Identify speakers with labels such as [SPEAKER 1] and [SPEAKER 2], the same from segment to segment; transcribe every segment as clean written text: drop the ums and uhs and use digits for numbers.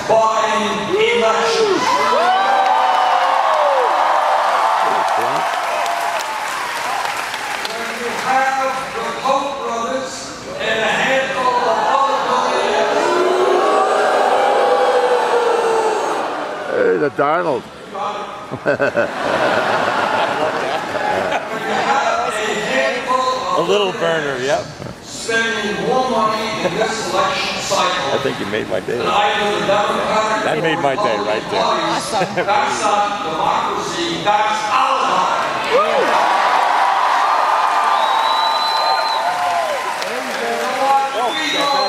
[SPEAKER 1] buying elections. When you have the Koch brothers and a handful of other billionaires.
[SPEAKER 2] Hey, the Donald.
[SPEAKER 3] A little burner, yep.
[SPEAKER 1] Spending more money in this election cycle.
[SPEAKER 2] I think you made my day.
[SPEAKER 3] That made my day right there.
[SPEAKER 1] That's not democracy, that's our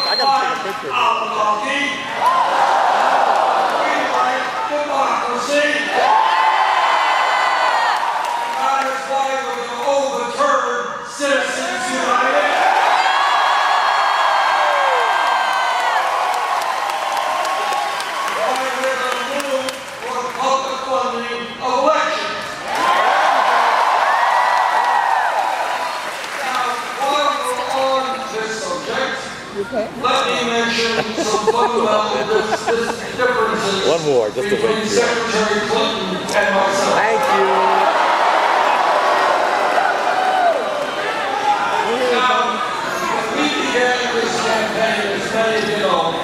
[SPEAKER 3] I gotta take a picture of it.
[SPEAKER 1] We like democracy. That is why we're going to overturn Citizens United. Why we're going to move for public funding of elections. Now, while we're on this subject, let me mention some fundamental differences
[SPEAKER 3] One more, just to
[SPEAKER 1] between
[SPEAKER 3] wait for you.
[SPEAKER 1] Secretary Clinton and myself.
[SPEAKER 3] Thank you.
[SPEAKER 1] Now, we began this campaign, as many of you know,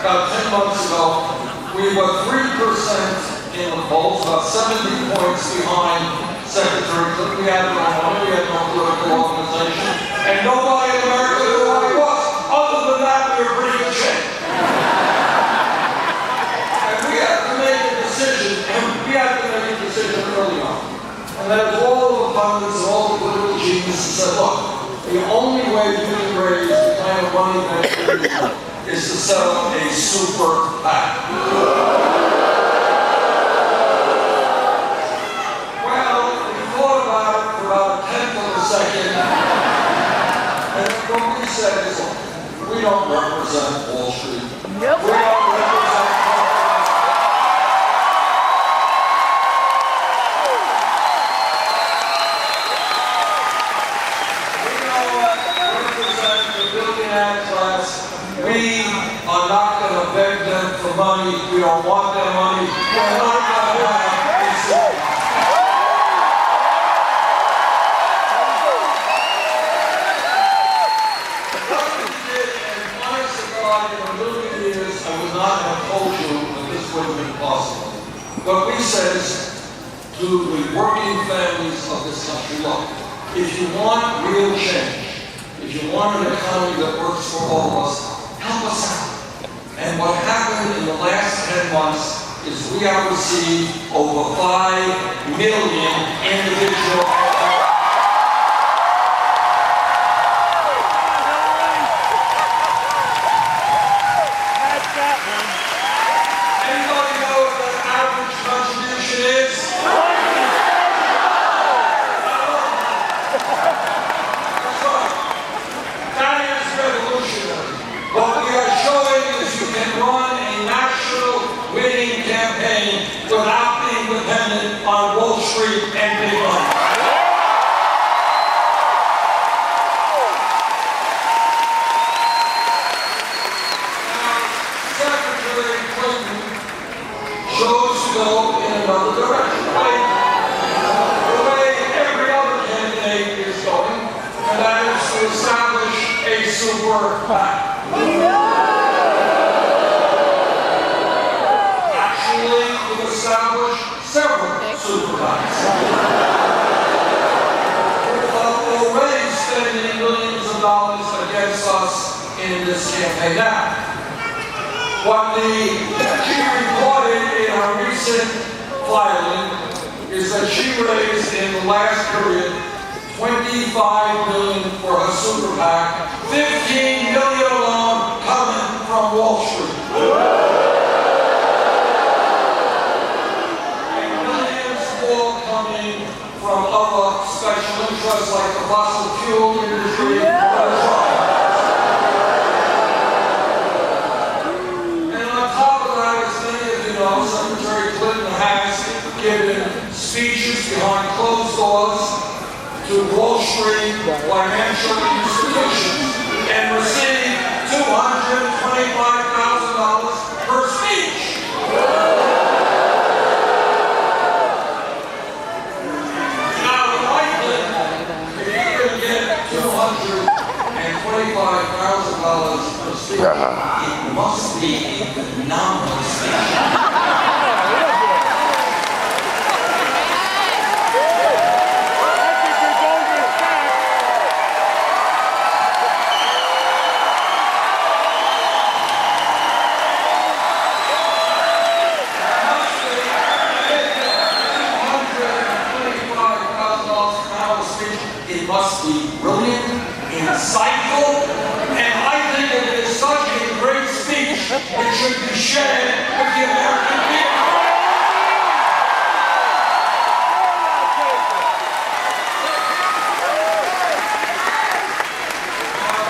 [SPEAKER 1] about 10 months ago. We were 3% in the polls, about 70 points behind Secretary Clinton. We had no money, we had no political organization, and nobody in America knew who I was. Other than that, we were pretty good shape. And we had to make a decision, early on. And then all the pundits and all the political geniuses said, look, the only way you can raise the kind of money that you need is to set up a super PAC. Well, we thought about it for about a tenth of a second, and what we said is, we don't represent Wall Street.
[SPEAKER 4] Nope.
[SPEAKER 1] We don't represent class. We are not going to beg them for money. We don't want their money. We're not going to have a support. What we did, and honest to God, in a million years, I would not have told you that this would have been possible. What we said is to the working families of this country, look, if you want real change, if you want an economy that works for all of us, help us out. And what happened in the last 10 months is we have received over 5 million individual. Anybody know what the average contribution is? What we are showing is you can run a national winning campaign without being dependent on Wall Street and big money. Now, Secretary Clinton chose to go in another direction. The way every other candidate is going, and that is to establish a super PAC. Actually, we've established several super PACs. We're already spending millions of dollars against us in this campaign. Now, what she reported in her recent filing is that she raised in the last period $25 million for her super PAC, $15 million alone coming from Wall Street. And millions more coming from other special interests like the fossil fuel industry and other products. And on top of that, as many of you know, Secretary Clinton has given speeches behind closed doors to Wall Street financial institutions and received $225,000 per speech. It must be a phenomenal speech. It must be brilliant, insightful, and I think it is such a great speech, it should be shared with the American people.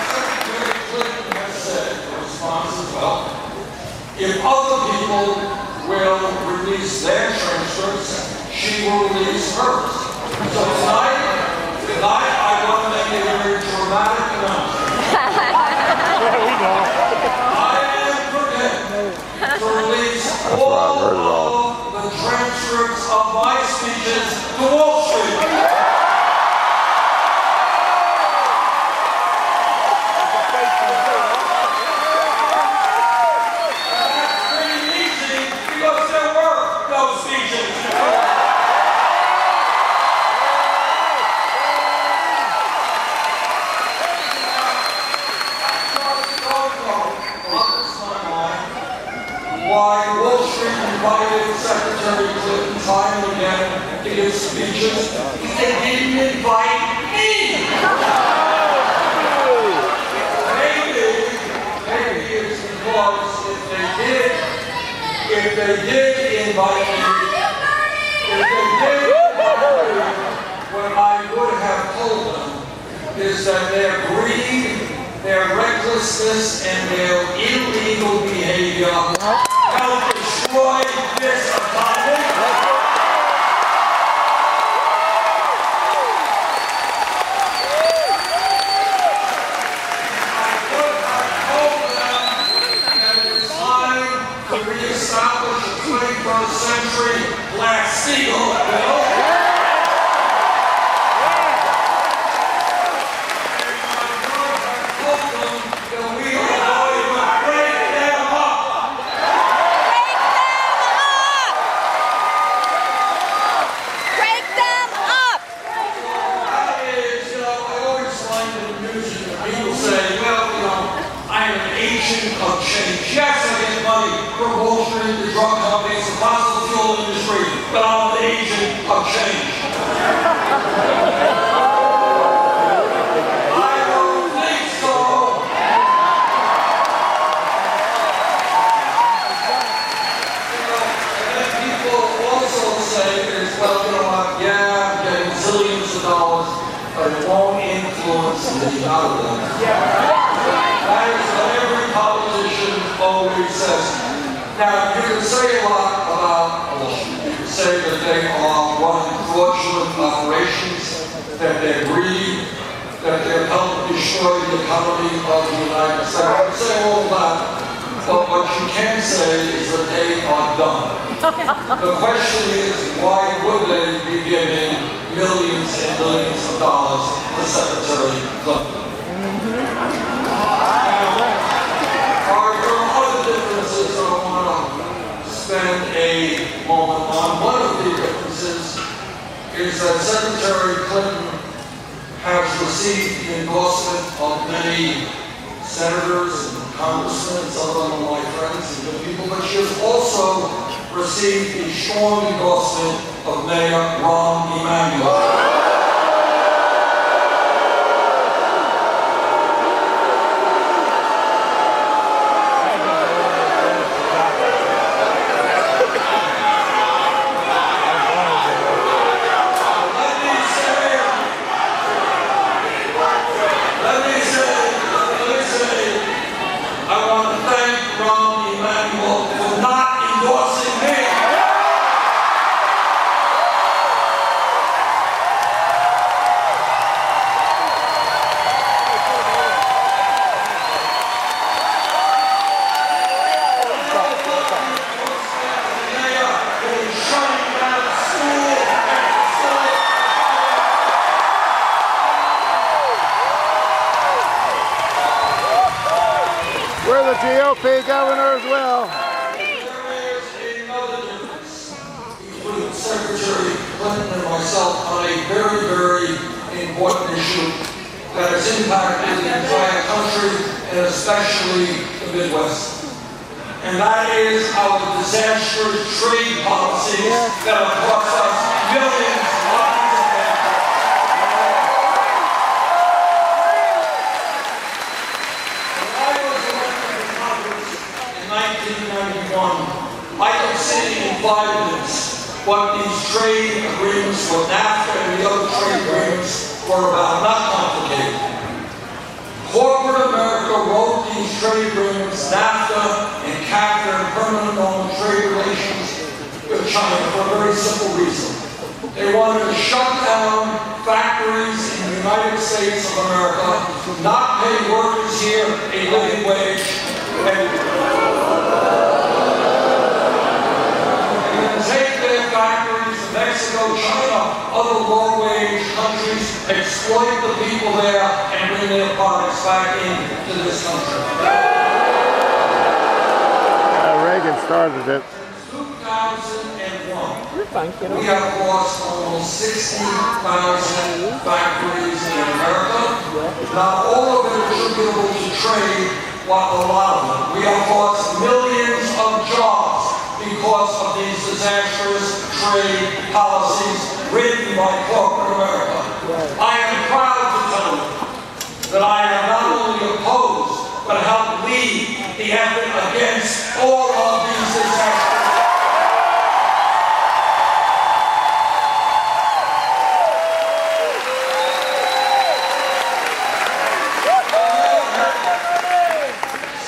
[SPEAKER 1] Secretary Clinton has said in response as well, if other people will release their transcripts, she will release hers. So tonight I want to make a very dramatic announcement. I am prepared to release all of the transcripts of my speeches to Wall Street. That's pretty easy because there were no speeches. Why Wall Street invited Secretary Clinton time and again to give speeches. They didn't invite me. Maybe it's because if they did invite me, what I would have told them is that their greed, their recklessness, and their illegal behavior help destroy this economy. I told them that it was time to reestablish a 21st century Glass-Steagall bill. Of change. Yes, I get money from Wall Street, the drug companies, the fossil fuel industry, but I'm an agent of change. I don't think so. And then people also say is, well, yeah, I'm getting zillions of dollars, but it won't influence the outlook. That is what every politician always says. Now, you can say a lot about Wall Street. You can say that they are running fraudulent operations, that they're greedy, that they're helping destroy the economy of the United States. You can say all that, but what you can't say is that they are dumb. The question is, why would they be giving millions and millions of dollars to Secretary Clinton? Spend a moment on. One of the differences is that Secretary Clinton has received the endorsement of many senators and congressmen, and some of them are my friends and good people, but she has also received the strong endorsement of Mayor Rahm Emanuel.
[SPEAKER 2] Where are the LP governor as well.
[SPEAKER 1] There is another difference between Secretary Clinton and myself on a very, very important issue that has impacted the entire country and especially the Midwest. And that is our disastrous trade policies that have cost us millions of dollars. When I was elected to Congress in 1991, I could see in 5 minutes what these trade agreements with NAFTA and the other trade agreements were about. Not complicated. Corporate America wrote these trade agreements, NAFTA and CAFTA, and permanent normal trade relations with China for a very simple reason. They wanted to shut down factories in the United States of America, not pay workers here a living wage, and then take their factories to Mexico, China, other low-wage countries, exploit the people there, and bring their products back into this country.
[SPEAKER 2] Reagan started it.
[SPEAKER 1] Since 2001,
[SPEAKER 2] You're fine, kiddo.
[SPEAKER 1] we have lost almost 60,000 factories in America. Not all of it attributable to trade, but a lot of them. We have lost millions of jobs because of these disastrous trade policies written by corporate America. I am proud to tell you that I have not only opposed, but helped lead the effort against all of these disasters.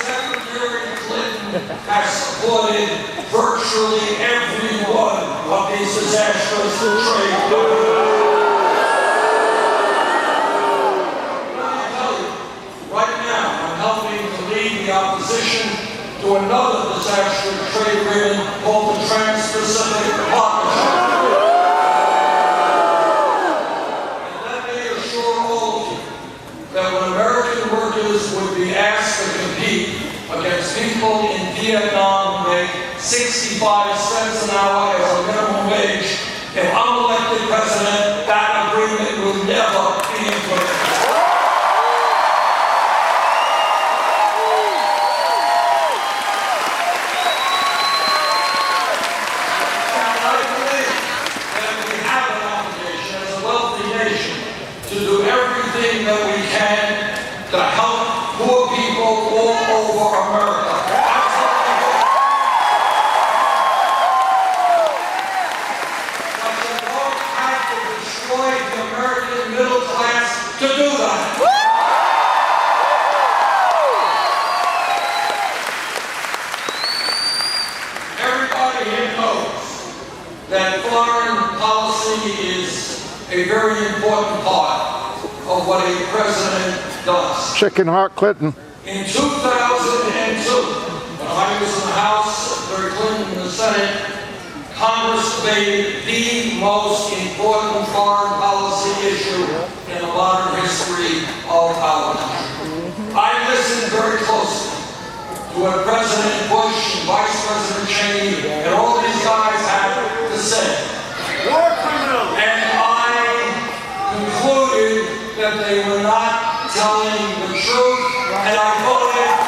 [SPEAKER 1] Secretary Clinton has supported virtually every one of these disastrous trade policies. Right now, I'm helping to lead the opposition to another disastrous trade agreement called the Trans-Pacific Partnership. And let me assure all of you that when American workers would be asked to compete against people in Vietnam who make 65 cents an hour as a minimum wage, if I'm elected president, that agreement will never be implemented. To do everything that we can to help poor people all over America. But you don't have to destroy the American middle class to do that. Everybody here knows that foreign policy is a very important part of what a president does.
[SPEAKER 2] Chicken Hawk Clinton.
[SPEAKER 1] In 2002, when I was in the House, Secretary Clinton in the Senate, Congress debated the most important foreign policy issue in the modern history of our country. I listened very closely to what President Bush and Vice President Cheney and all these guys had to say. War criminals! And concluded that they were not telling the truth, and I voted